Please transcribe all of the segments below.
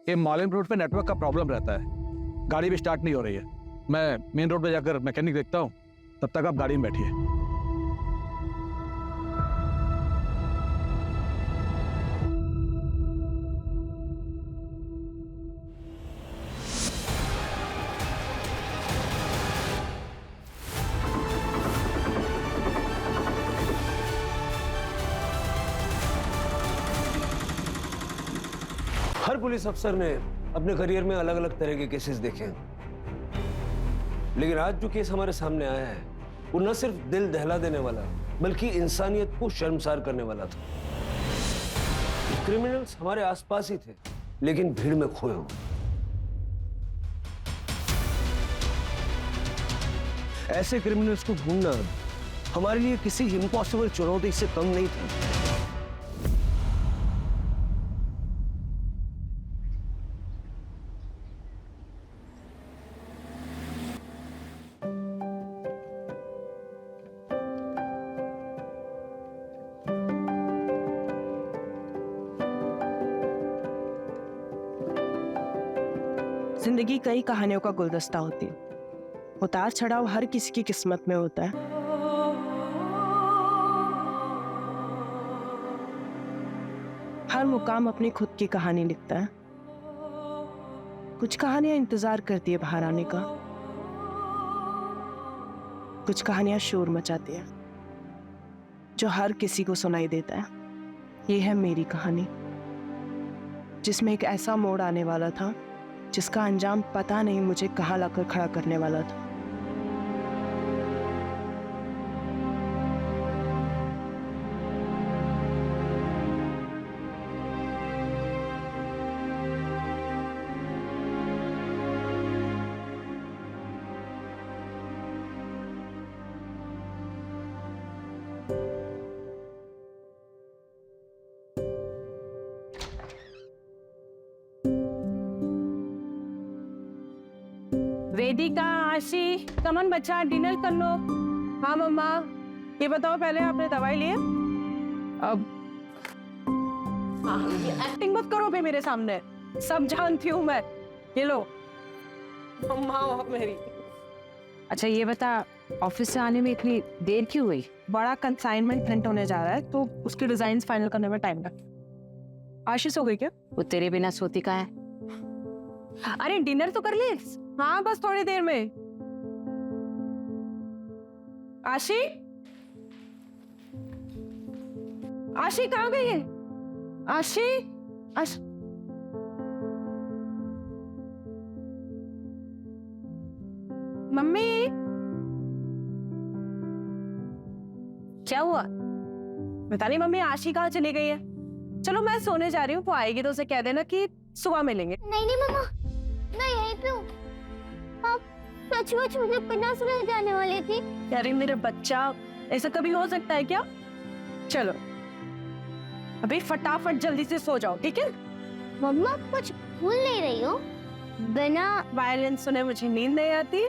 ये मालिन रोड पे नेटवर्क का प्रॉब्लम रहता है, गाड़ी भी स्टार्ट नहीं हो रही है। मैं मेन रोड पे जाकर मैकेनिक देखता हूँ, तब तक आप गाड़ी में बैठिए। हर पुलिस अफसर ने अपने करियर में अलग अलग तरह के केसेस देखे हैं, लेकिन आज जो केस हमारे सामने आया है वो न सिर्फ दिल दहला देने वाला बल्कि इंसानियत को शर्मसार करने वाला था। क्रिमिनल्स हमारे आसपास ही थे लेकिन भीड़ में खोए हुए। ऐसे क्रिमिनल्स को ढूंढना हमारे लिए किसी इम्पॉसिबल चुनौती से कम नहीं था। जिंदगी कई कहानियों का गुलदस्ता होती है, उतार चढ़ाव हर किसी की किस्मत में होता है। हर मुकाम अपनी खुद की कहानी लिखता है। कुछ कहानियां इंतजार करती है बाहर आने का, कुछ कहानियां शोर मचाती है जो हर किसी को सुनाई देता है। ये है मेरी कहानी, जिसमें एक ऐसा मोड़ आने वाला था जिसका अंजाम पता नहीं मुझे कहाँ लाकर खड़ा करने वाला था। वेदिका, आशी, कमन बच्चा डिनर कर लो। हाँ मम्मा, ये बताओ पहले आपने दवाई ली है? अब एक्टिंग मत करो भाई मेरे सामने, सब जानती हूँ मैं। ये लो मम्मा हो मेरी। अच्छा ये बता, ऑफिस से आने में इतनी देर क्यों हुई? बड़ा कंसाइनमेंट प्रिंट होने जा रहा है तो उसके डिजाइन्स फाइनल करने में टाइम लगा। आशीष हो गई क्या? वो तेरे बिना सोती का है। अरे डिनर तो कर ले। हाँ बस थोड़ी देर में। आशी, आशी कहाँ गई है? आशी, मम्मी क्या हुआ? बता नहीं मम्मी, आशी कहाँ चली गई है? चलो मैं सोने जा रही हूँ, वो आएगी तो उसे कह देना कि सुबह मिलेंगे। नहीं मम्मा, मैं यहीं पे हूँ। आप सचमुच मुझे बिना सुने जाने वाली थी? अरे मेरे बच्चा, ऐसा कभी हो सकता है क्या? चलो अभी फटाफट जल्दी से सो जाओ, ठीक है? मम्मा कुछ भूल नहीं रही हो? बिना वायलिन सुने मुझे नींद नहीं आती।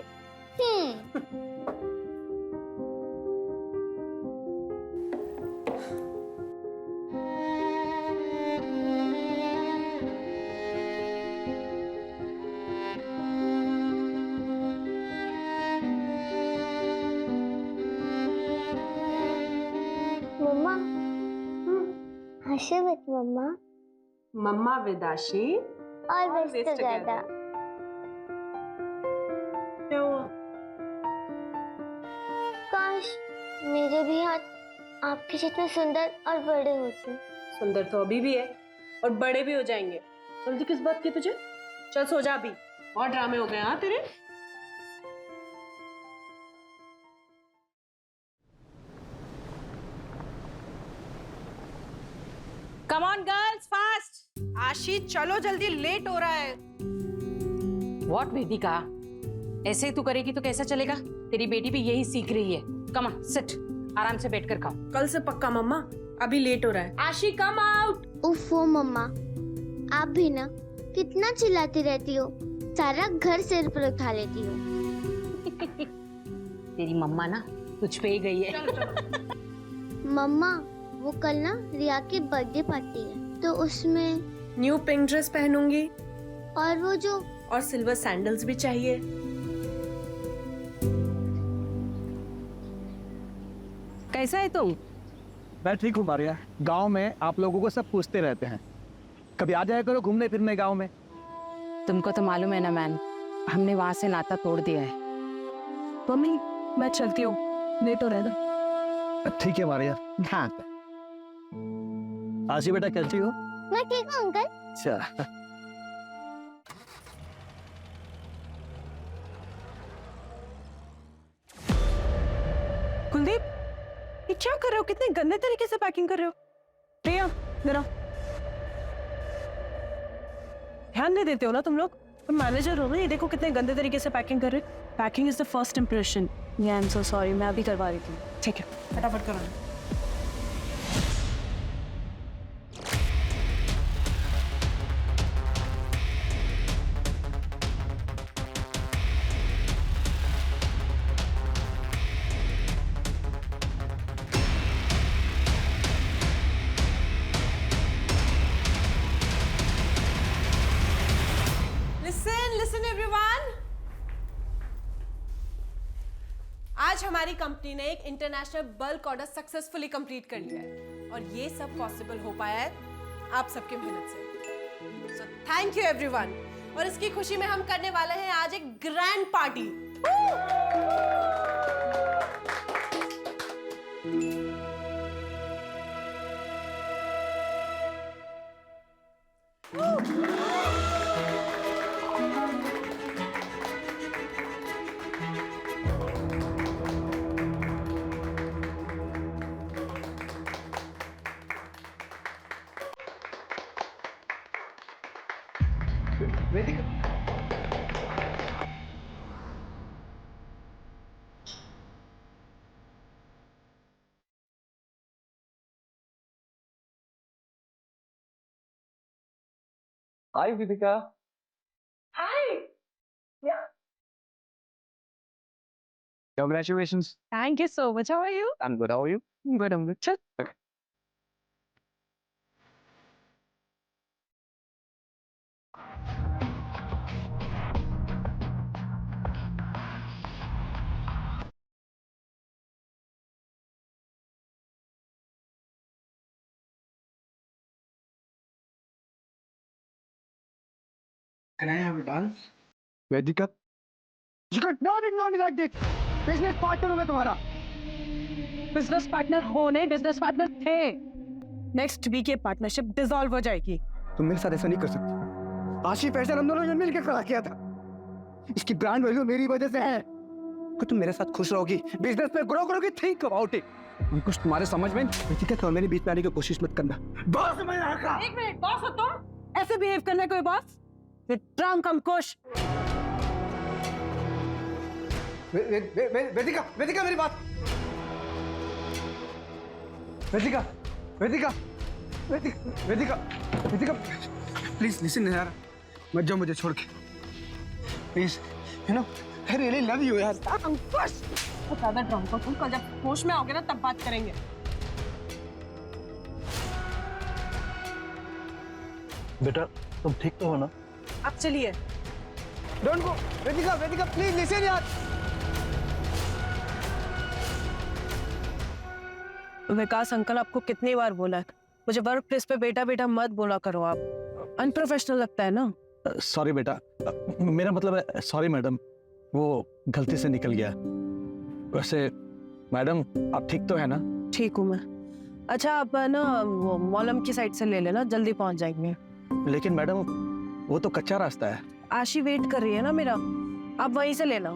मम्मा हंसे मत मम्मा। मम्मा विदाशी और बेस्ट टुगेदर। क्या हुआ? काश मेरे भी हाथ आपके जितने सुंदर और बड़े होते। सुंदर तो अभी भी है और बड़े भी हो जाएंगे। जल्दी किस बात की तुझे? चल सो जा अभी, और ड्रामे हो गए हाँ तेरे। Come on girls, fast. आशी चलो जल्दी, लेट हो रहा है। व्हाट वेदिका, ऐसे ही तू करेगी तो कैसा चलेगा? तेरी बेटी भी यही सीख रही है। कम ऑन सिट, आराम से बैठकर खाओ। कल से पक्का मम्मा, अभी लेट हो रहा है। आशी कम आउट। उफ़ो मम्मा, आप भी ना कितना चिल्लाती रहती हो, सारा घर सिर पर उठा लेती हो। तेरी मम्मा ना तुझ पे ही गई है। मम्मा वो कल ना रिया की बर्थडे पार्टी है तो उसमें न्यू पिंक ड्रेस पहनूंगी, और वो जो और सिल्वर सैंडल्स भी चाहिए। कैसा है तुम? मैं ठीक हूँ मारिया। गांव में आप लोगों को सब पूछते रहते हैं, कभी आ जाया करो घूमने फिरने गांव में। तुमको तो मालूम है ना मैन, हमने वहां से नाता तोड़ दिया है। मम्मी मैं चलती हूँ, लेट हो रहा है ना। ठीक है मारिया। हाँ आशी बेटा कैसी हो? मैं ठीक हूँ अंकल। अच्छा। कुलदीप ये क्या कर रहे हो? कितने गंदे तरीके से पैकिंग कर रहे हो। प्रिया जरा ध्यान नहीं देते हो ना तुम लोग? तुम मैनेजर हो ना, ये देखो कितने गंदे तरीके से पैकिंग कर रहे हो। Packing is the first impression. I am so sorry, मैं अभी करवा रही थी। ठीक है फटाफट करो। लिसन एवरीवन, आज हमारी कंपनी ने एक international bulk order successfully complete कर लिया है और ये सब पॉसिबल हो पाया है आप सबकी मेहनत से। So thank you everyone. और इसकी खुशी में हम करने वाले हैं आज एक grand party. Hi Vidika. Hi. Congratulations. Thank you so much. How are you? I'm good. How are you? Good I'm good. चल Can I have a dance? Vedika, you got not ignore me like this. Business partner हूँ मैं तुम्हारा। Business partner हो नहीं, business partner थे। Next week ये partnership dissolve हो जाएगी। तुम मेरे साथ ऐसा नहीं कर सकती। आशिफ फैशन हम दोनों ने मिलकर खड़ा किया था। इसकी ब्रांड वैल्यू मेरी वजह से है। कि तुम मेरे साथ खुश रहोगी, बिजनेस में ग्रो करोगी, थिंक अबाउट इट। कुछ तुम्हारे समझ में नहीं। तो मेरे बीच में आने की कोशिश मत करना। बॉस मैं यहाँ का। एक मिनट, बॉस हो तुम? ऐसे बिहेव करना कोई बॉस? ट्राम कम कोश। वेदिका, वेदिका मेरी बात। वेदिका, वेदिका, वेदिका, वेदिका, प्लीज लिसन यार, मत जाओ मुझे छोड़ के, please, you know, I really love you यार। ज्यादा ड्रामा को तुम कल जब होश में आओगे ना तब बात करेंगे। बेटा तुम ठीक तो हो ना? अब चलिए। Don't go, Vedika, Vedika, please listen यार। विकास अंकल आपको कितनी बार बोला है, मुझे वर्क प्लेस पे बेटा बेटा मत बोला करो। आप अनप्रोफेशनल लगता है ना। सॉरी बेटा, मेरा मतलब है सॉरी मैडम, वो गलती से निकल गया। वैसे मैडम आप ठीक तो है ना? ठीक हूँ मैं। अच्छा आप ना वो मॉलम की साइड से ले लेना, जल्दी पहुंच जाएंगे। लेकिन मैडम वो तो कच्चा रास्ता है। आशी वेट कर रही है ना मेरा, आप वहीं से लेना।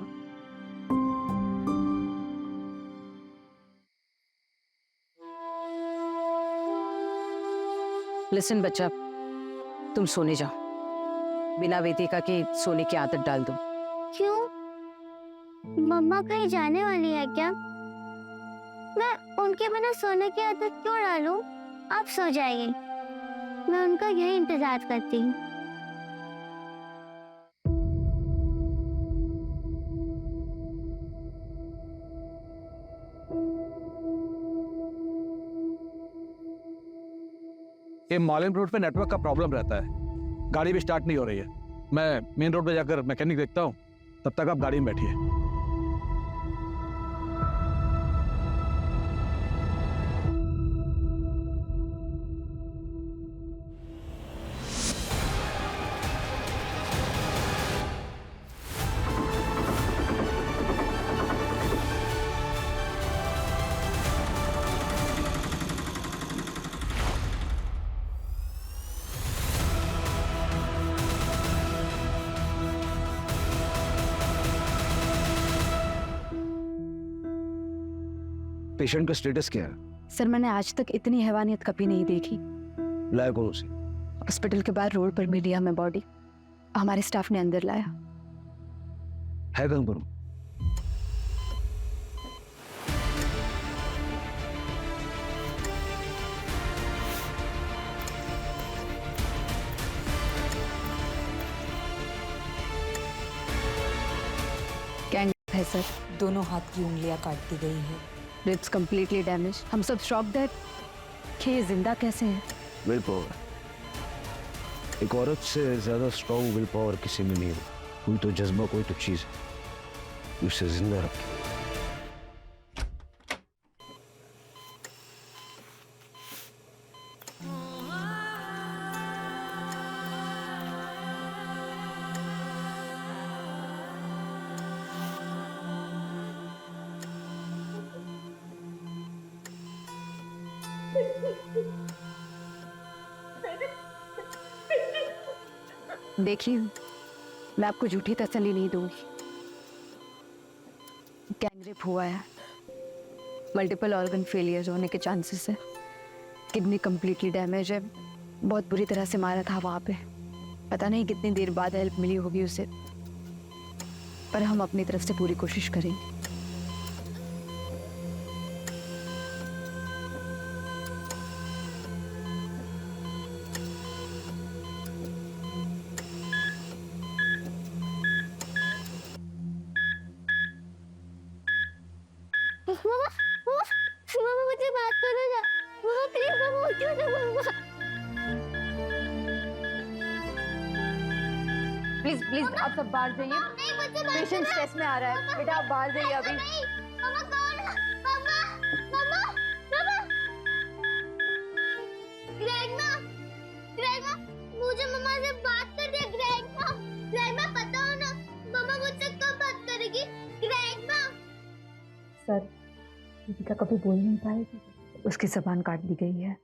लिसन बच्चा, तुम सोने जाओ। बिना वेदिका के सोने की आदत डाल दो। क्यों? मम्मा कहीं जाने वाली है क्या? मैं उनके बिना सोने की आदत क्यों डालूं? आप सो जाइए, मैं उनका यही इंतजार करती हूँ। ये मॉलिन रोड पे नेटवर्क का प्रॉब्लम रहता है, गाड़ी भी स्टार्ट नहीं हो रही है। मैं मेन रोड पे जाकर मैकेनिक देखता हूँ, तब तक आप गाड़ी में बैठिए। पेशेंट का स्टेटस क्या है? सर मैंने आज तक इतनी हैवानियत कभी नहीं देखी। लाया कौन उसे? हॉस्पिटल के बाहर रोड पर मिली हमें बॉडी, हमारे स्टाफ ने अंदर लाया। है कहां पर? गैंग है सर। दोनों हाथ की उंगलियां काट दी गई है। Ribs completely damage. हम सब शॉक्ड है कि ये जिंदा कैसे है। विल पावर, एक औरत से ज्यादा स्ट्रॉन्ग विल पावर किसी में नहीं है। कोई तो जज्बा, कोई तो चीज उसे जिंदा रखे। देखिए, मैं आपको झूठी तसल्ली नहीं दूंगी। गैंगरेप हुआ है, मल्टीपल ऑर्गन फेलियर होने के चांसेस है, किडनी कंप्लीटली डैमेज है, बहुत बुरी तरह से मारा था वहाँ पे। पता नहीं कितनी देर बाद हेल्प मिली होगी उसे, पर हम अपनी तरफ से पूरी कोशिश करेंगे। मामा मुझे बात करो ना। मामा प्लीज, मामा उठो ना मामा। प्लीज प्लीज आप सब बाहर जाइए। पेशेंट स्ट्रेस में आ रहा है। बेटा आप बाहर जाइए अभी। मामा कौन? मामा मामा मामा। ग्रैंडमा, ग्रैंडमा, मुझे मम्मा से बात कर दे। ग्रैंडमा, ग्रैंडमा बताओ ना, मम्मा मुझसे कब बात करेगी? ग्रैंडमा। सर दीपिका कभी बोल नहीं पाएगी, उसकी जबान काट दी गई है।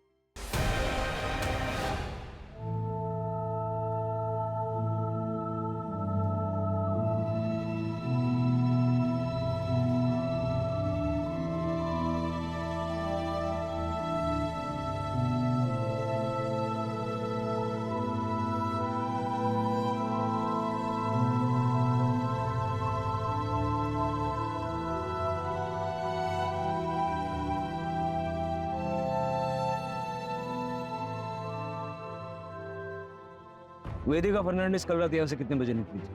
वेदिका फर्नांडिस कल रात यहाँ से कितने बजे निकली थी?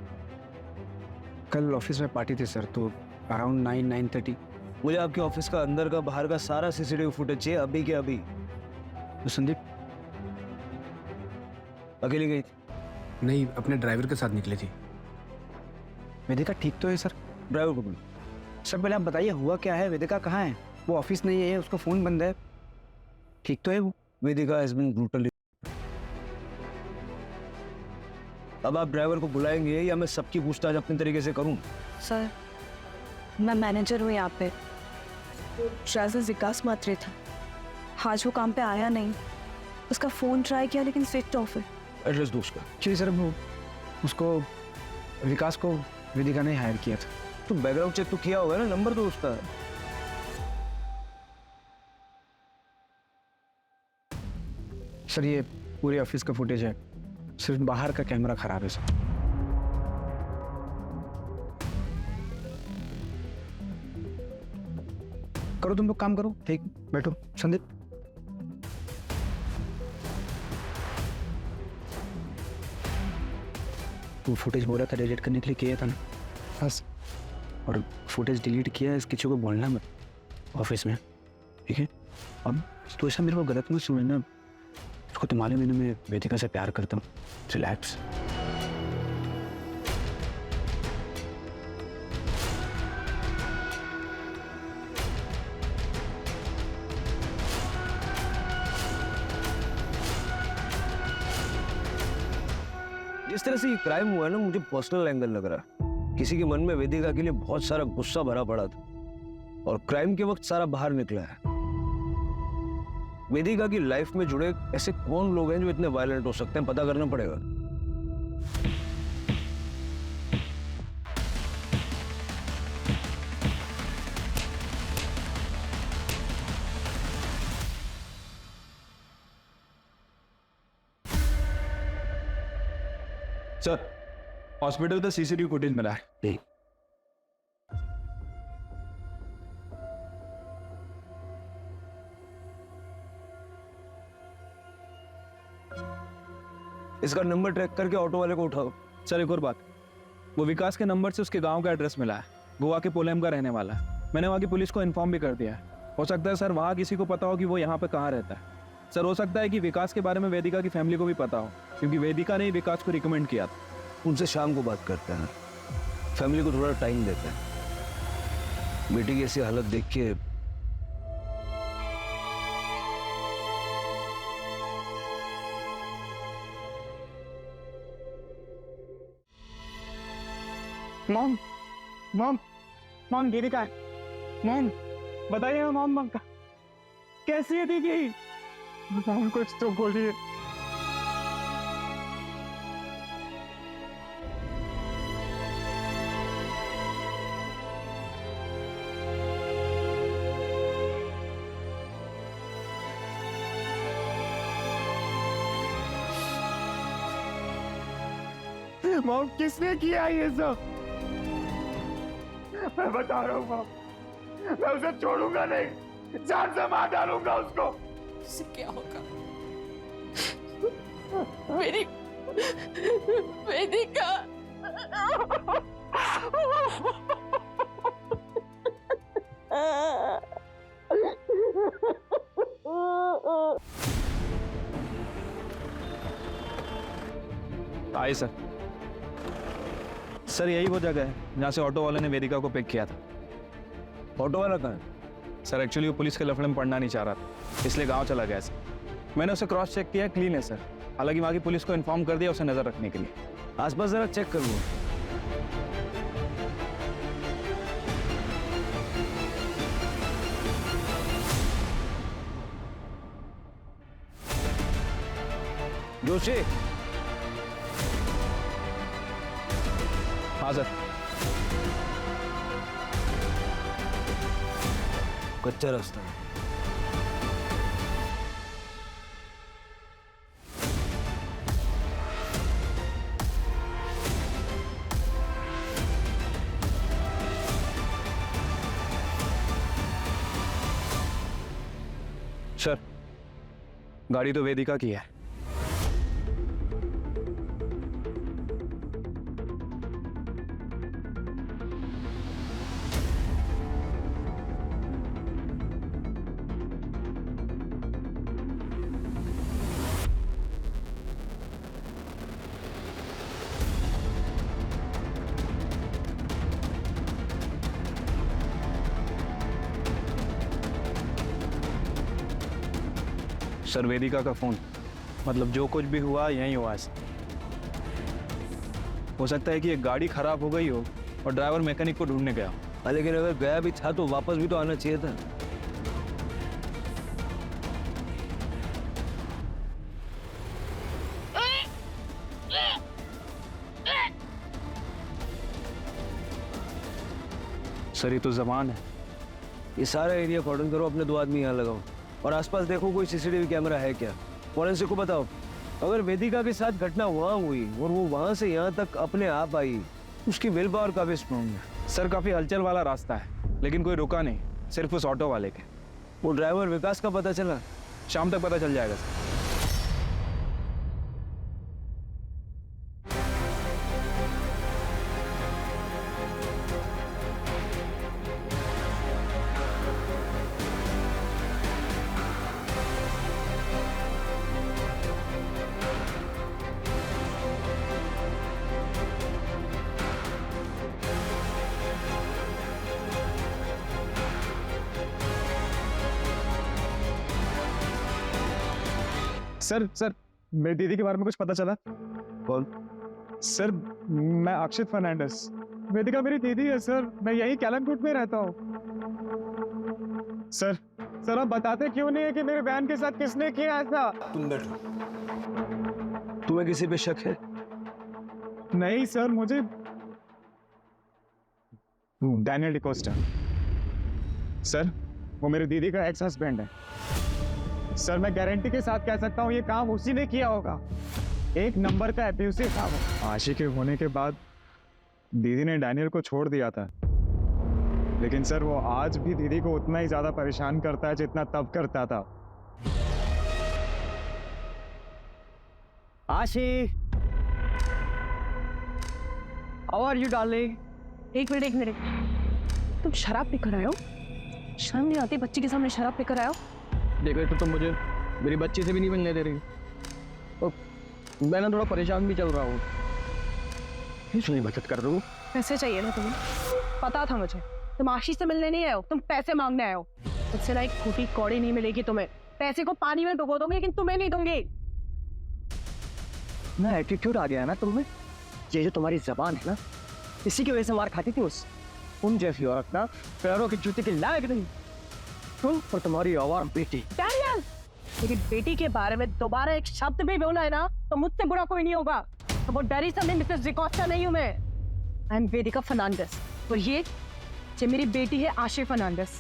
कल ऑफिस में पार्टी थी सर, तो अराउंड 9-9:30। मुझे आपके ऑफिस का अंदर का बाहर का सारा सीसीटीवी फुटेज चाहिए, अभी के अभी। तो संदीप अकेली गई थी? नहीं, अपने ड्राइवर के साथ निकली थी। वेदिका ठीक तो है सर? ड्राइवर को बोलो। सर पहले आप बताइए हुआ क्या है? वेदिका कहाँ है? वो ऑफिस नहीं है, उसका फोन बंद है। ठीक तो है वो? वेदिका हैज बीन ब्रूटली। अब आप ड्राइवर को बुलाएंगे या मैं सबकी पूछताछ अपने तरीके से करूं? सर मैं मैनेजर हूँ यहाँ पे। ड्राइवर विकास मात्रे था, आज वो काम पे आया नहीं। उसका फोन ट्राई किया लेकिन स्विच ऑफ है। एड्रेस दो उसका। एक्चुअली सर वो उसको विकास को वेदिका ने हायर किया था। तो बैकग्राउंड चेक तो किया होगा ना, नंबर तो उसका। सर ये पूरे ऑफिस का फुटेज है, सिर्फ बाहर का कैमरा खराब है सर। करो तुम लोग काम करो, ठीक बैठो। संदीप वो फुटेज बोला था डिलीट करने के लिए, किया था ना? बस। और फुटेज डिलीट किया है, किसी को बोलना मत ऑफिस में, ठीक है? अब तो ऐसा मेरे को गलत मत समझना, उसको तुम्हारे महीने में वेदिका से प्यार करता हूँ। रिलैक्स। जिस तरह से ये क्राइम हुआ है ना, मुझे पर्सनल एंगल लग रहा है। किसी के मन में वेदिका के लिए बहुत सारा गुस्सा भरा पड़ा था और क्राइम के वक्त सारा बाहर निकला है। वेदिका की लाइफ में जुड़े ऐसे कौन लोग हैं जो इतने वायलेंट हो सकते हैं, पता करना पड़ेगा। सर, हॉस्पिटल का सीसीटीवी फुटेज मिला है। ठीक। इसका नंबर ट्रैक करके ऑटो वाले को उठाओ। सर एक और बात, वो विकास के नंबर से उसके गांव का एड्रेस मिला है। गोवा के पोलेम का रहने वाला है। मैंने वहाँ की पुलिस को इन्फॉर्म भी कर दिया है। हो सकता है सर वहाँ किसी को पता हो कि वो यहाँ पे कहाँ रहता है। सर हो सकता है कि विकास के बारे में वेदिका की फैमिली को भी पता हो, क्योंकि वेदिका ने ही विकास को रिकमेंड किया था। उनसे शाम को बात करते हैं, फैमिली को थोड़ा टाइम देते हैं। बेटी की ऐसी हालत देख के मॉम मॉम मॉम दीदी का है। मॉम बताइए मॉम, मॉम का कैसी है दीदी? मॉम कुछ तो बोलिए। मॉम किसने किया ये सब? मैं बता रहा हूँ मॉम, मैं उसे छोड़ूंगा नहीं, जान से मार डालूंगा उसको। उससे क्या होगा? मेरी वेदिका। आइए सर। सर यही वो जगह है जहाँ से ऑटो वाले ने वेदिका को पिक किया था। ऑटो वाला कहाँ है? सर एक्चुअली वो पुलिस के लफड़े में पढ़ना नहीं चाह रहा था, इसलिए गांव चला गया सर। मैंने उसे क्रॉस चेक किया, क्लीन है सर। हालांकि वहाँ की पुलिस को इन्फॉर्म कर दिया उसे नजर रखने के लिए। आसपास जरा चेक कर लो। जोशी। हाँ सर। कच्चा रास्ता है। सर गाड़ी तो वेदिका की है। सर वेदिका का फोन, मतलब जो कुछ भी हुआ यहीं हुआ है। हो सकता है कि एक गाड़ी खराब हो गई हो और ड्राइवर मैकेनिक को ढूंढने गया हो। लेकिन अगर गया भी था तो वापस भी तो आना चाहिए था। सर ये तो जबान है। ये सारा एरिया कॉर्डन करो, अपने 2 आदमी यहाँ लगाओ और आसपास देखो कोई सीसीटीवी कैमरा है क्या। फॉरेंसिक को बताओ, अगर वेदिका के साथ घटना वहाँ हुई और वो वहाँ से यहाँ तक अपने आप आई, उसकी विल पावर काफी स्ट्रॉन्ग है। सर काफी हलचल वाला रास्ता है, लेकिन कोई रुका नहीं, सिर्फ उस ऑटो वाले के। वो ड्राइवर विकास का पता चला? शाम तक पता चल जाएगा सर। सर मेरी दीदी के बारे में कुछ पता चला? कौन? सर मैं अक्षित फर्नांडिस, वेदिका मेरी दीदी है सर, मैं यही कैलमकोट में रहता हूँ। सर सर आप बताते क्यों नहीं है कि मेरे बहन के साथ किसने किया ऐसा? तुम बैठो। तुम्हें किसी पे शक है? नहीं सर, मुझे डैनियल डिकोस्टा, सर वो मेरी दीदी का एक्स हस्बैंड है। सर मैं गारंटी के साथ कह सकता हूँ ये काम उसी ने किया होगा। एक नंबर का एब्यूसिव था वो। आशिक होने के बाद दीदी ने डैनियल को छोड़ दिया था, लेकिन सर वो आज भी दीदी को उतना ही ज्यादा परेशान करता है जितना तब करता था। आशी, हाउ आर यू डार्लिंग? एक मिनट, तुम शराब पीकर आए हो? शर्म नहीं आती बच्ची के सामने शराब पीकर आए हो? देखो तो तुम मुझे मेरी बच्ची से भी नहीं मिलने दे रही, और मैं ना थोड़ा परेशान भी चल रहा हूँ। इसलिए बचत कर रहा हूँ। पैसे चाहिए ना तुम्हें? पता था मुझे तुम आशीष से मिलने नहीं आए हो, तुम पैसे मांगने आए हो। मुझसे ना एक फूटी कौड़ी नहीं मिलेगी तुम्हें। पैसे को पानी में डुबो दूंगी लेकिन तुम्हें नहीं दूंगी। ना एटीट्यूड आ गया है ना तुम में। ये जो तुम्हारी जबान है ना, इसी की वजह से मार खाती थी तुम जैसी औरत ना पैरों की जूते के लायक नहीं। तुम और तुम्हारी आवारा बेटी। डैनियल, लेकिन बेटी के बारे में दोबारा एक शब्द भी बोला है ना तो मुझसे बुरा कोई नहीं होगा। तो वो डरी समझे मिसेस डिकोस्टा नहीं हूं मैं। आई एम वेदिका फर्नांडिस, और ये मेरी बेटी है आशी फर्नांडिस।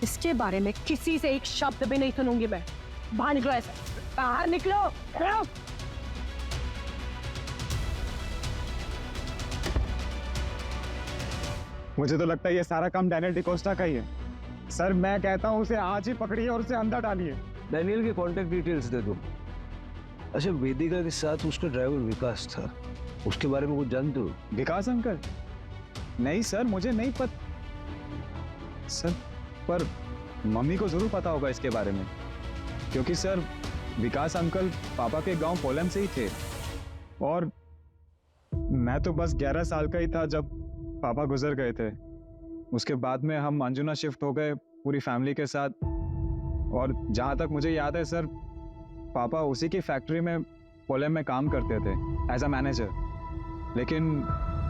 इसके बारे में किसी से एक शब्द भी नहीं सुनूंगी मैं। बाहर निकलो, ऐसे बाहर निकलो। मुझे तो लगता है ये सारा काम डैनियल डिकोस्टा का ही है। सर मैं कहता हूँ उसे आज ही पकड़िए और उसे अंदर डालिए। डैनियल के कांटेक्ट डिटेल्स दे दो। अच्छा, वेदिका के साथ उसका ड्राइवर विकास था, उसके बारे में कुछ जानते हो? विकास अंकल? नहीं सर, मुझे नहीं पता सर, पर मम्मी को जरूर पता होगा इसके बारे में, क्योंकि सर विकास अंकल पापा के गांव पोलम से ही थे, और मैं तो बस 11 साल का ही था जब पापा गुजर गए थे। उसके बाद में हम अंजुना शिफ्ट हो गए पूरी फैमिली के साथ, और जहाँ तक मुझे याद है सर, पापा उसी की फैक्ट्री में पोलम में काम करते थे एज अ मैनेजर। लेकिन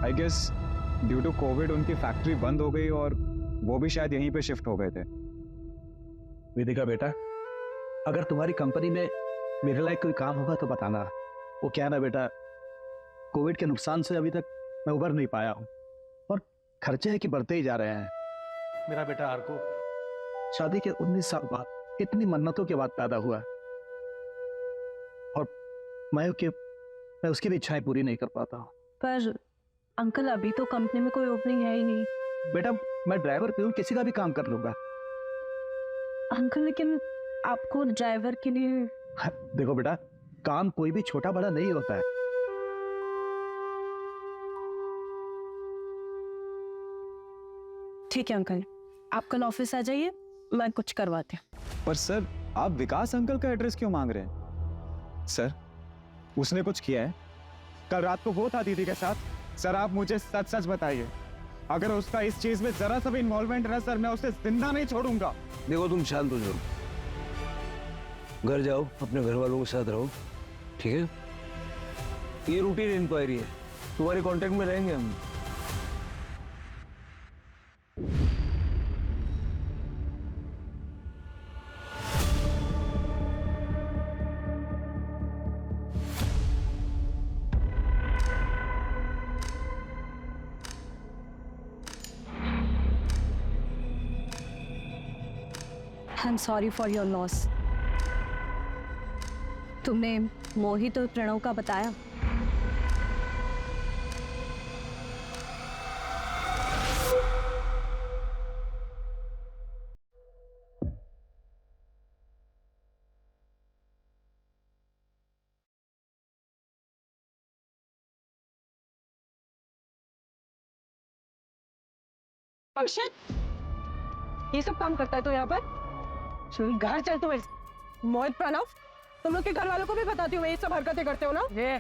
I guess due to covid उनकी फैक्ट्री बंद हो गई और वो भी शायद यहीं पे शिफ्ट हो गए थे। वेदिका बेटा, अगर तुम्हारी कंपनी में मेरे लायक कोई काम होगा तो बताना। वो क्या ना बेटा, कोविड के नुकसान से अभी तक मैं उबर नहीं पाया हूँ, और खर्चे हैं कि बढ़ते ही जा रहे हैं। मेरा बेटा आर्को शादी के 19 साल बाद इतनी मन्नतों के बाद पैदा हुआ, और मैं उसकी भी इच्छाएं पूरी नहीं कर पाता हूँ। पर अंकल, अभी तो कंपनी में कोई ओपनिंग है ही नहीं। बेटा मैं ड्राइवर पे हूँ, किसी का भी काम कर लूंगा। अंकल, लेकिन आपको ड्राइवर के लिए। देखो बेटा, काम कोई भी छोटा बड़ा नहीं होता है। ठीक है अंकल, आप कल ऑफिस आ जाइए, मैं कुछ करवाती हूँ। पर सर आप विकास अंकल का एड्रेस क्यों मांग रहे हैं? सर उसने कुछ किया है? कल रात को वो था दीदी के साथ। सर आप मुझे सच सच बताइए, अगर उसका इस चीज में जरा सा भी इन्वॉल्वमेंट है सर, मैं उसे जिंदा नहीं छोड़ूंगा। देखो तुम शांत हो जाओ, घर जाओ, अपने घर वालों के साथ रहो, ठीक है? ये रूटीन इंक्वायरी है, तुम्हारे कांटेक्ट में रहेंगे हम। I'm sorry for your loss. तुमने मोहित और प्रणव का बताया? अक्षत, ये सब काम करता है तो यहाँ पर? घर चल तुम्हें। मोहित, प्रणव, तुम लोग के घर वालों को भी बताती हूँ ये सब हरकतें करते हो ना? ये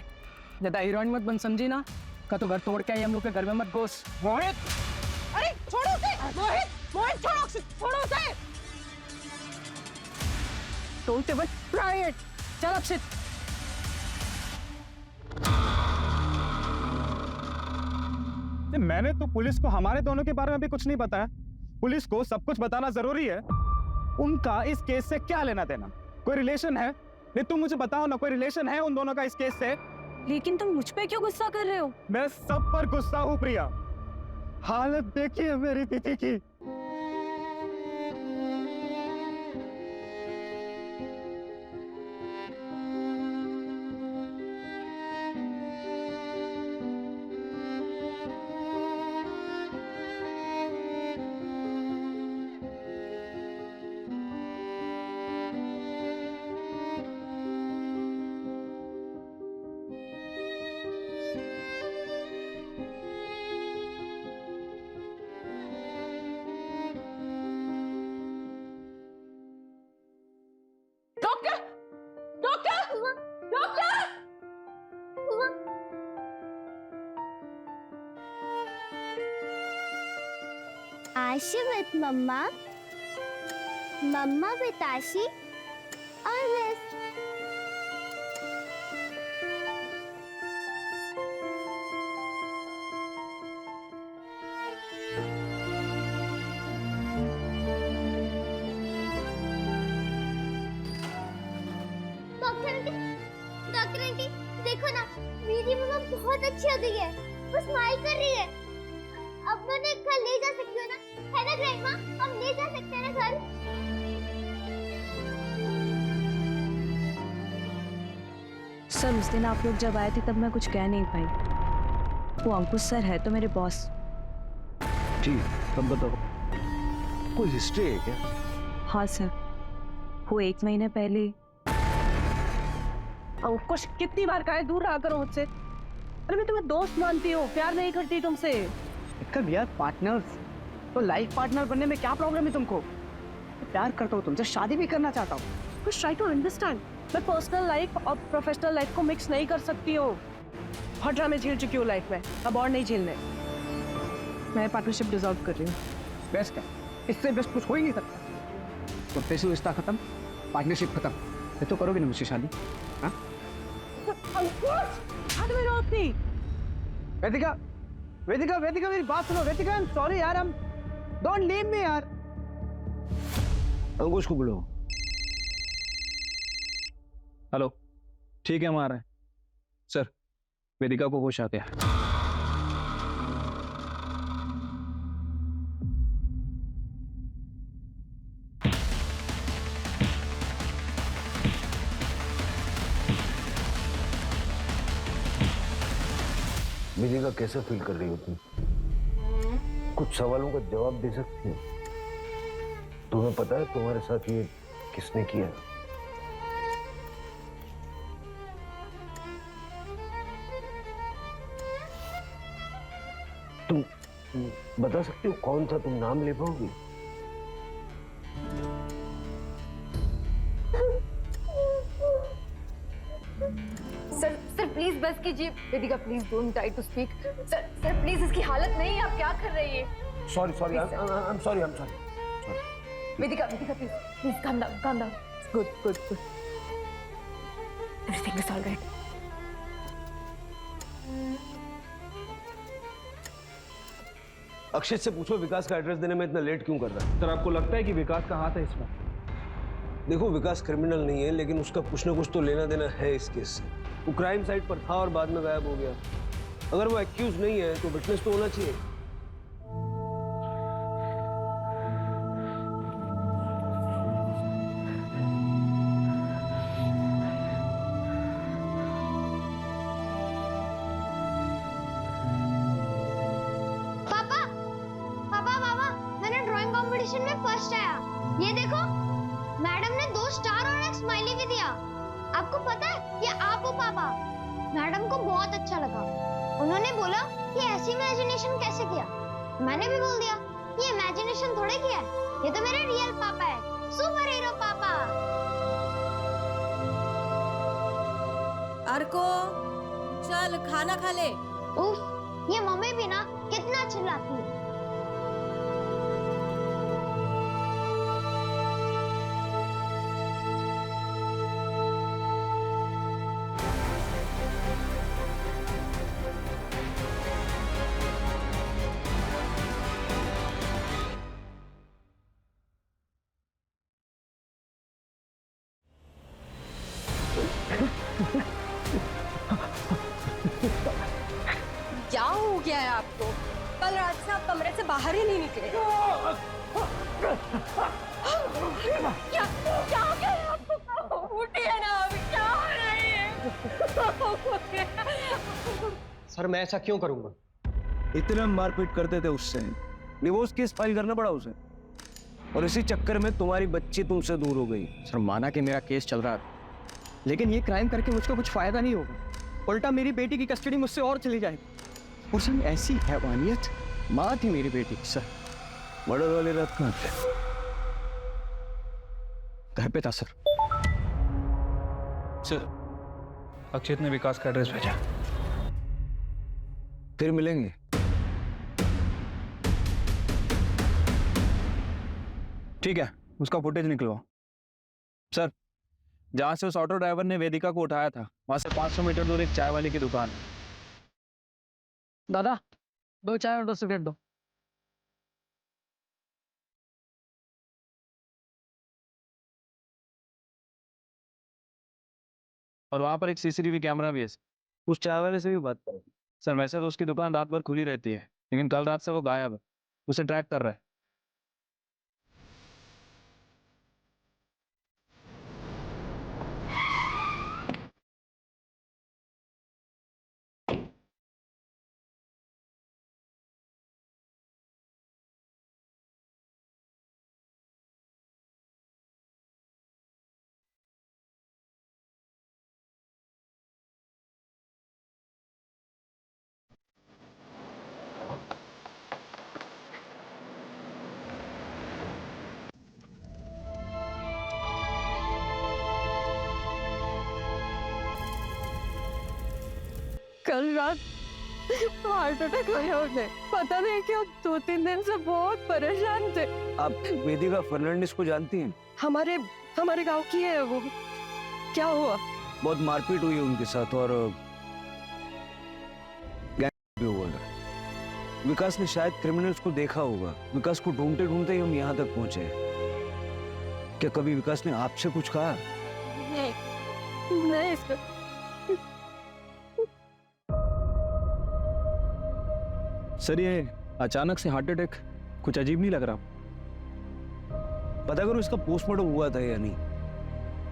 ज्यादा हीरोइन मत बन, समझी ना? का तो घर तोड़ के आई, हम लोग के घर में मत घुस। मोहित, अरे छोड़ो उसे! मोहित छोड़ो उसे! टोलते वक्त प्राइवेट। चल अक्षित। मैंने तो पुलिस को हमारे दोनों के बारे में भी कुछ नहीं बताया। पुलिस को सब कुछ बताना जरूरी है। उनका इस केस से क्या लेना देना? कोई रिलेशन है? नहीं, तुम मुझे बताओ ना, कोई रिलेशन है उन दोनों का इस केस से? लेकिन तुम मुझ पे क्यों गुस्सा कर रहे हो? मैं सब पर गुस्सा हूँ प्रिया। हालत देखिए मेरी दीदी की। डॉक्टर डॉक्टर डॉक्टर आशी विद मम्मा, मम्मा विद आशी, always. डॉक्टर आंटी देखो ना, मेरी मम्मा बहुत अच्छी हो गई है। वो स्माइल कर रही है। अब मैं उन्हें घर ले जा सकती हूँ ना? है ना ग्रैंडमा? हम ले जा सकते हैं ना घर? सर उस दिन आप लोग जब आए थे तब मैं कुछ कह नहीं पाई। वो अंकुश सर है तो मेरे बॉस। जी, तुम बताओ, कोई हिस्ट्री है क्या? हाँ सर, वो 1 महीने पहले। अंकुश कितनी बार कहा है दूर रहा करो मुझसे। अरे मैं तुम्हें दोस्त मानती हूँ, प्यार नहीं करती तुमसे। कब यार पार्टनर्स, तो लाइफ पार्टनर बनने में क्या प्रॉब्लम है तुमको? प्यार करता हूँ तुमसे, शादी भी करना चाहता हूँ। कुछ ट्राई टू अंडरस्टैंड। मैं पर्सनल लाइफ और प्रोफेशनल लाइफ को मिक्स नहीं कर सकती हूँ। बहुत ड्रामे झेल चुकी हूँ लाइफ में, अब और नहीं झेलने। मैं पार्टनरशिप डिसॉल्व कर रही हूँ। बेस्ट है, इससे बेस्ट कुछ हो ही नहीं सकता। प्रोफेशनल रिश्ता खत्म, पार्टनरशिप खत्म, फिर तो करोगे ना मुझसे शादी? हाँ? अंकुश, हाथ में रोकती। वेदिका, वेदिका, वेदिका मेरी बात सुनो। वेदिका, आई एम सॉरी यार, हम डोंट लीव मी यार। अंकुश को बुलाओ। हेलो, ठीक है, हम आ रहे हैं। सर, वेदिका को होश आ गया। वेदिका कैसा फील कर रही हो तुम? कुछ सवालों का जवाब दे सकती हो? तुम्हें पता है तुम्हारे साथ ये किसने किया? तुम बता सकती हो कौन था? तुम नाम ले पाओगी? सर प्लीज बस कीजिए। Vedika please don't try to speak. Sir please, इसकी हालत नहीं है, आप क्या कर रही है? Sorry sorry, I am sorry. Vedika please please calm down. Good. Everything is all right. Akshit से पूछो विकास का एड्रेस देने में इतना लेट क्यों कर रहा है? सर, आपको लगता है कि विकास का हाथ है इसमें? देखो, विकास क्रिमिनल नहीं है, लेकिन उसका कुछ ना कुछ तो लेना देना है इस केस से। वो क्राइम साइट पर था और बाद में गायब हो गया। अगर वो एक्यूज नहीं है तो विटनेस तो होना चाहिए। कंपटीशन में फर्स्ट आया। ये देखो, मैडम ने 2 स्टार और 1 स्माइली भी दिया। आपको पता है ये आप हो पापा? मैडम को बहुत अच्छा लगा। उन्होंने बोला कि ऐसी इमेजिनेशन कैसे किया। मैंने भी बोल दिया ये इमेजिनेशन थोड़े किया है, ये तो मेरे रियल पापा है, सुपर हीरो पापा। अर्को, चल खाना खा ले। उफ, ये मम्मी भी ना कितना चिल्लाती है। क्या हो गया है आपको? कल रात से आप कमरे से बाहर ही नहीं निकले। क्या क्या हो गया है आपको? उठिए ना, अभी क्या हो रही है? सर मैं ऐसा क्यों करूंगा? इतना मारपीट करते थे उससे, डिवोर्स केस फाइल करना पड़ा उसे, और इसी चक्कर में तुम्हारी बच्ची तुमसे दूर हो गई। सर माना कि मेरा केस चल रहा था, लेकिन ये क्राइम करके मुझको कुछ फायदा नहीं होगा, उल्टा मेरी बेटी की कस्टडी मुझसे और चली जाएगी। और सर ऐसी हैवानियत, माँ थी मेरी बेटी की। सर मर्डर वाली रात कहाँ थे? घर पे था सर। सर अक्षित ने विकास का एड्रेस भेजा। फिर मिलेंगे। ठीक है, उसका फुटेज निकलवाओ। सर जहां से उस ऑटो ड्राइवर ने वेदिका को उठाया था वहां से 500 मीटर दूर एक चाय वाली की दुकान है। दादा 2 चाय और 2 सिगरेट दो। और वहां पर एक सीसीटीवी कैमरा भी है। उस चाय वाले से भी बात करो। सर वैसे तो उसकी दुकान रात भर खुली रहती है, लेकिन कल रात से वो गायब है, उसे ट्रैक कर रहा है। कल रात हार्ट अटैक आया उन्हें, पता नहीं क्यों 2-3 दिन से बहुत परेशान थे। आप वेदिका फर्नांडिस को जानती हैं? हमारे गांव की है वो। क्या हुआ? बहुत मारपीट हुई उनके साथ और गैंग भी हुआ है। विकास ने शायद क्रिमिनल्स को देखा होगा। विकास को ढूंढते ढूंढते ही हम यहाँ तक पहुंचे। क्या कभी विकास ने आपसे कुछ कहा? नहीं सर। सर ये अचानक से हार्ट अटैक कुछ अजीब नहीं लग रहा? पता करो इसका पोस्टमार्टम हुआ था या नहीं।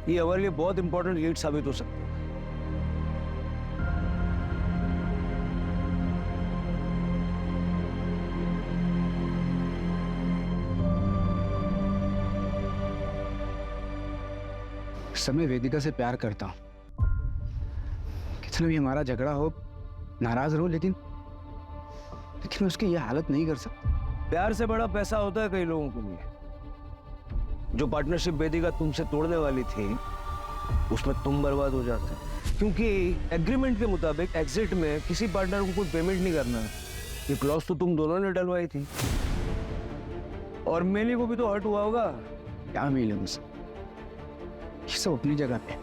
ये हमारे लिए बहुत इंपॉर्टेंट लीड साबित हो सकता है। सर मैं वेदिका से प्यार करता हूँ, कितना भी हमारा झगड़ा हो, नाराज रहो, लेकिन मैं उसकी ये हालत नहीं कर सकता। प्यार से बड़ा पैसा होता है कई लोगों के लिए। जो पार्टनरशिप वेदिका तुमसे तोड़ने वाली थी उसमें तुम बर्बाद हो जाते, क्योंकि एग्रीमेंट के मुताबिक एग्जिट में किसी पार्टनर को कोई पेमेंट नहीं करना है। ये क्लॉज तो तुम दोनों ने डलवाई थी। और मेली को भी तो हर्ट हुआ होगा। क्या मिले मुझसे, ये सब अपनी जगह पे।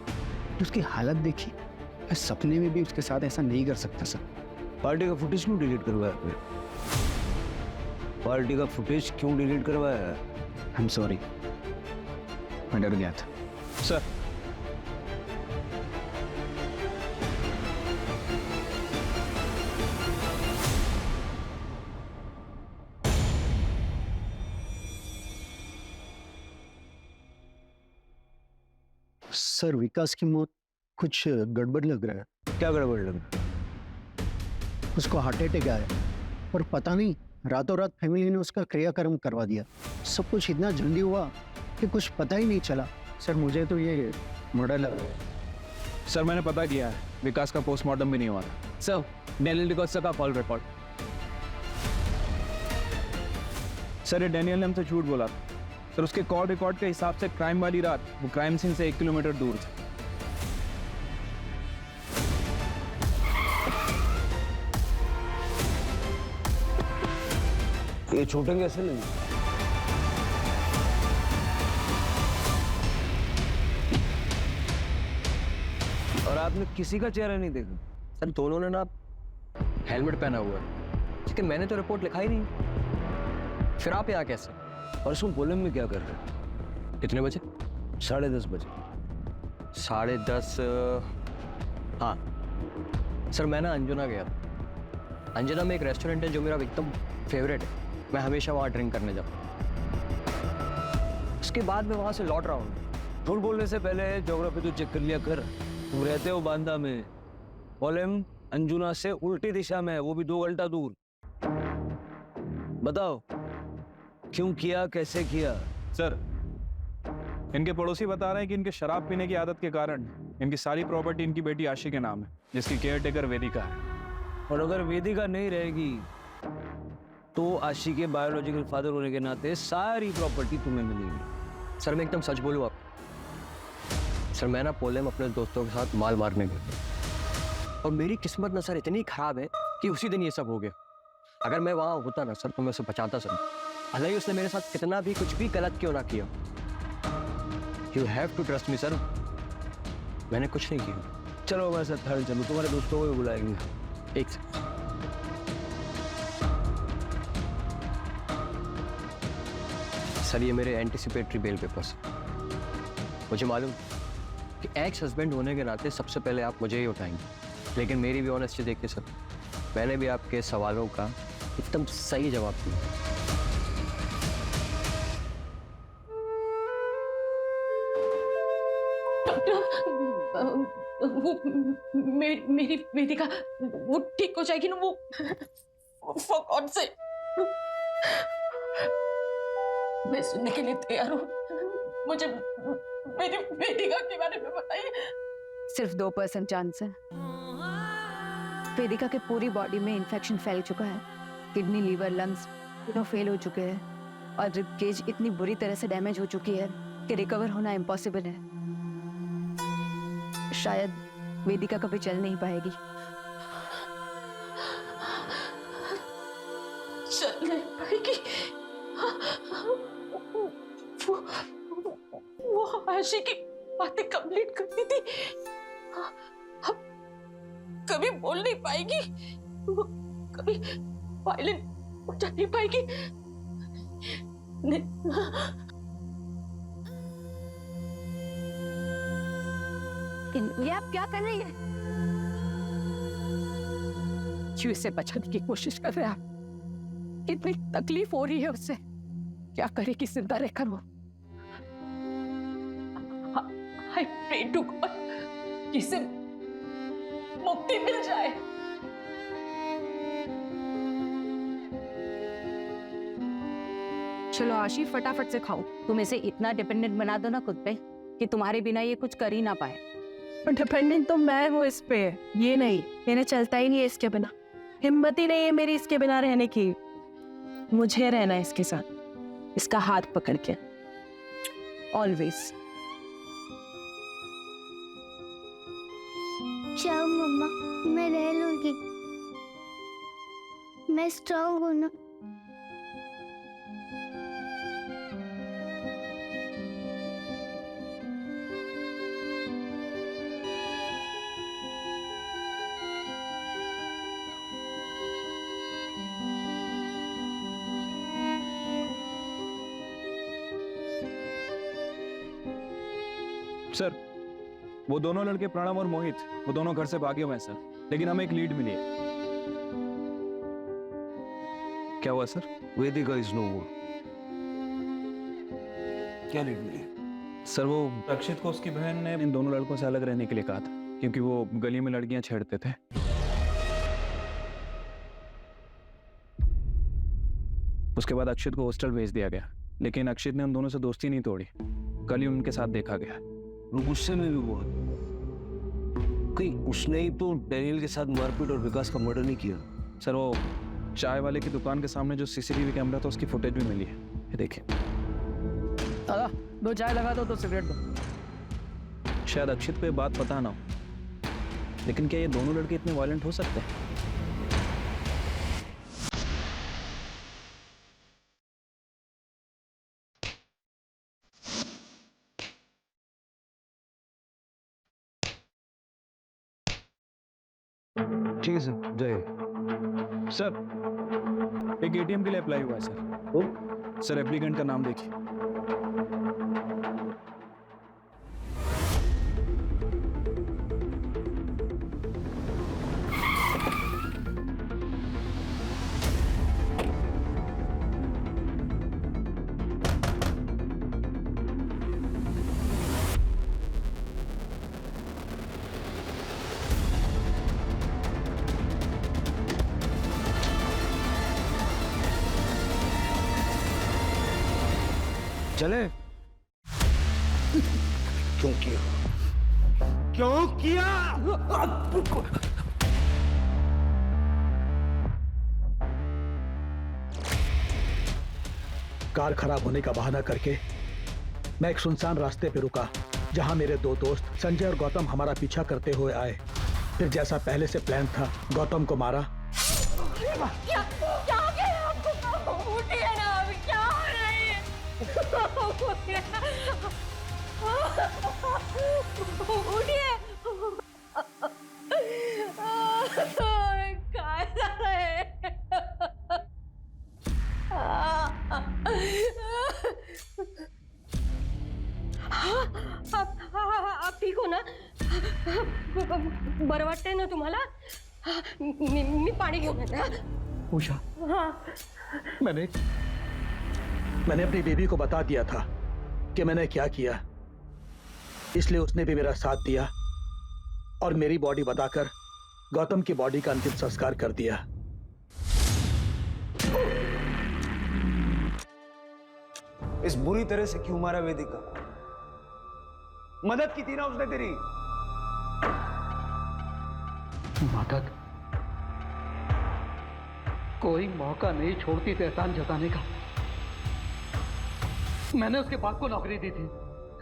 उसकी हालत देखी, मैं सपने में भी उसके साथ ऐसा नहीं कर सकता सर। पार्टी का फुटेज क्यों डिलीट करवाया फिर? पार्टी का फुटेज क्यों डिलीट करवाया? आई एम सॉरी, मैं डर गया था सर। सर विकास की मौत कुछ गड़बड़ लग रहा है। क्या गड़बड़ लग रहा है? उसको हार्ट अटैक आया और पता नहीं रातों रात फैमिली ने उसका क्रियाक्रम करवा दिया। सब कुछ इतना जल्दी हुआ कि कुछ पता ही नहीं चला। सर मुझे तो ये मर्डर लग रहा है। सर मैंने पता किया है, विकास का पोस्टमार्टम भी नहीं हुआ था। सर डैनियल डिकोस्टा का कॉल रिकॉर्ड। सर ये डैनियल ने हमसे झूठ बोला था। सर उसके कॉल रिकॉर्ड के हिसाब से क्राइम वाली रात वो क्राइम सीन से 1 किलोमीटर दूर था। ये छोटे कैसे नहीं? और आपने किसी का चेहरा नहीं देखा? सर दोनों ने ना हेलमेट पहना हुआ है, लेकिन मैंने तो रिपोर्ट लिखा ही नहीं। फिर आप यहाँ कैसे? परसों पोलम में क्या कर रहे हैं? कितने बजे? 10:30 बजे। 10:30 हाँ सर, मैं ना अंजुना गया था। अंजुना में एक रेस्टोरेंट है जो मेरा एकदम फेवरेट है, मैं हमेशा वहाँ ड्रिंक करने जाता हूँ। उसके बाद मैं वहाँ से लौट रहा हूँ। झूठ बोलने से पहले ज्योग्राफी तो चेक कर लिया कर। तुम रहते हो बांदा में, पोलेम अंजुना से उल्टी दिशा में है, वो भी 2 घंटा दूर। बताओ क्यों किया, कैसे किया? सर, इनके पड़ोसी बता रहे हैं कि इनके शराब पीने की आदत के कारण इनकी सारी प्रॉपर्टी इनकी बेटी आशी के नाम है, जिसकी केयरटेकर वेदिका है। और अगर वेदिका नहीं रहेगी तो आशी के बायोलॉजिकल फादर होने के नाते सारी प्रॉपर्टी तुम्हें मिलेगी। सर मैं एकदम सच बोलूँ आप, सर मैं ना पोलेम अपने दोस्तों के साथ माल मारने गया और मेरी किस्मत ना सर इतनी खराब है कि उसी दिन ये सब हो गया। अगर मैं वहाँ होता ना सर तो मैं उसे बचाता सर, भले ही उसने मेरे साथ कितना भी कुछ भी गलत क्यों ना किया। You have to trust me sir, मैंने कुछ नहीं किया। चलो मैं सर थर्ड चलूँ, तुम्हारे दोस्तों को भी बुलाएंगे। एक सेकंड। सर ये मेरे एंटिसिपेटरी बेल पेपर्स। मुझे मालूम कि एक्स हस्बैंड होने के नाते सबसे पहले आप मुझे ही उठाएंगे, लेकिन मेरी भी ऑनेस्टी देखिए सर, मैंने भी आपके सवालों का एकदम सही जवाब दिया। वो मेरी वेदिका वो ठीक हो जाएगी ना? वो for God's sake, मैं सुनने के लिए तैयार हूँ। मुझे मेरी वेदिका के बारे में बताइए। सिर्फ 2% चांस है। वेदिका के पूरी बॉडी में इन्फेक्शन फैल चुका है, किडनी, लीवर, लंग्स तीनों फेल हो चुके हैं और रिब केज इतनी बुरी तरह से डैमेज हो चुकी है कि रिकवर होना इम्पॉसिबल है। शायद वेदिका कभी चल नहीं पाएगी। चल नहीं पाएगी? वो आशी की बातें कंप्लीट करती थी, अब कभी बोल नहीं पाएगी, वो कभी वायलेंट हो जा नहीं पाएगी। ये आप क्या कर रही है? क्यों इसे बचाने की कोशिश कर रहे हैं आप? कितनी तकलीफ हो रही है उससे, क्या करेगी जिंदा रहकर वो? I pray to God कि इसे मुक्ति मिल जाए। चलो आशी, फटाफट से खाओ। तुम इसे इतना डिपेंडेंट बना दो ना खुद पे कि तुम्हारे बिना ये कुछ कर ही ना पाए। डिपेंडेंट तो मैं हूँ इस पे, ये नहीं। मेरा चलता ही नहीं है इसके बिना, हिम्मत ही नहीं है मेरी इसके बिना रहने की। मुझे रहना है इसके साथ, इसका हाथ पकड़ के ऑलवेज। जाओ मम्मा, मैं रह लूंगी, मैं स्ट्रांग हूँ ना। सर, वो दोनों लड़के प्रणव और मोहित, वो दोनों घर से भागे हुए हैं सर, लेकिन हमें एक लीड मिली है। क्या हुआ सर? वेदिका इज नो मोर। क्या लीड मिली? सर वो अक्षित को उसकी बहन ने इन दोनों लड़कों से अलग रहने के लिए कहा था, क्योंकि वो गली में लड़कियां छेड़ते थे। उसके बाद अक्षित को हॉस्टल भेज दिया गया, लेकिन अक्षित ने उन दोनों से दोस्ती नहीं तोड़ी। कल ही उनके साथ देखा गया। वो गुस्से में भी हुआ, कहीं उसने ही तो डैनियल के साथ मारपीट और विकास का मर्डर नहीं किया? सर वो चाय वाले की दुकान के सामने जो सीसीटीवी कैमरा था उसकी फुटेज भी मिली है, ये देखिए। दादा, 2 चाय लगा दो, 2 सिगरेट दो। शायद अक्षित को ये बात पता ना हो, लेकिन क्या ये दोनों लड़के इतने वायलेंट हो सकते हैं? ठीक है सर, जय। सर, एक एटीएम के लिए अप्लाई हुआ है सर। सर एप्लीकेंट का नाम देखिए। चले? क्यों किया? क्यों किया? कार खराब होने का बहाना करके मैं एक सुनसान रास्ते पे रुका, जहां मेरे दो दोस्त संजय और गौतम हमारा पीछा करते हुए आए। फिर जैसा पहले से प्लान था, गौतम को मारा। क्या क्या हो गया आपको? उठिए ना, अभी क्या हो रही है? उठिए। काय झालंय? आप ठीक हो ना? बरं वाटतंय ना तुम्हाला? मी पाणी घेऊन येते. उषा, हाँ. मैंने अपनी बीवी को बता दिया था कि मैंने क्या किया, इसलिए उसने भी मेरा साथ दिया और मेरी बॉडी बताकर गौतम की बॉडी का अंतिम संस्कार कर दिया। इस बुरी तरह से क्यों मारा वेदिका? मदद की थी ना उसने तेरी। मदद? कोई मौका नहीं छोड़ती थी एहसान जताने का। मैंने उसके बाप को नौकरी दी थी,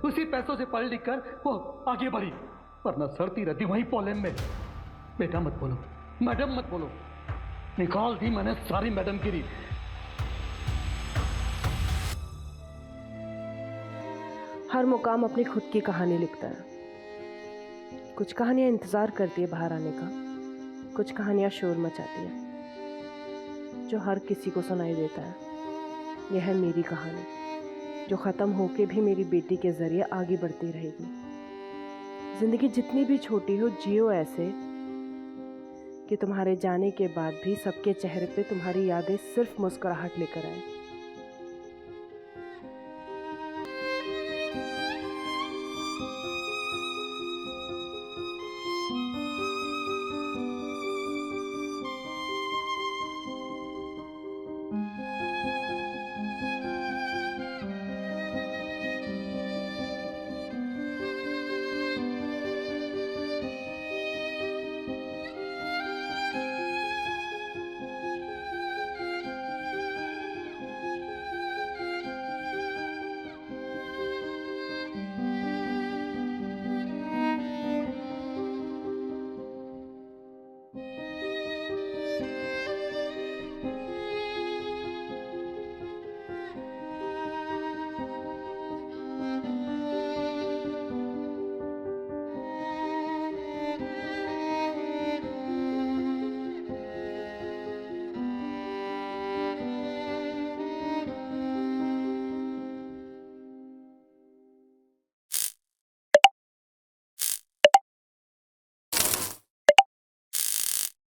उसी पैसों से पढ़ लिख कर वो आगे बढ़ी, वरना सड़ती रहती वहीं पोलैंड में। बेटा मत बोलो, मैडम मत बोलो, निकाल दी मैंने सारी मैडम गिरी। हर मुकाम अपनी खुद की कहानी लिखता है। कुछ कहानियां इंतजार करती है बाहर आने का, कुछ कहानियां शोर मचाती है जो हर किसी को सुनाई देता है। यह है मेरी कहानी, जो ख़त्म होके भी मेरी बेटी के ज़रिए आगे बढ़ती रहेगी। ज़िंदगी जितनी भी छोटी हो, जियो ऐसे कि तुम्हारे जाने के बाद भी सबके चेहरे पे तुम्हारी यादें सिर्फ मुस्कुराहट लेकर आए।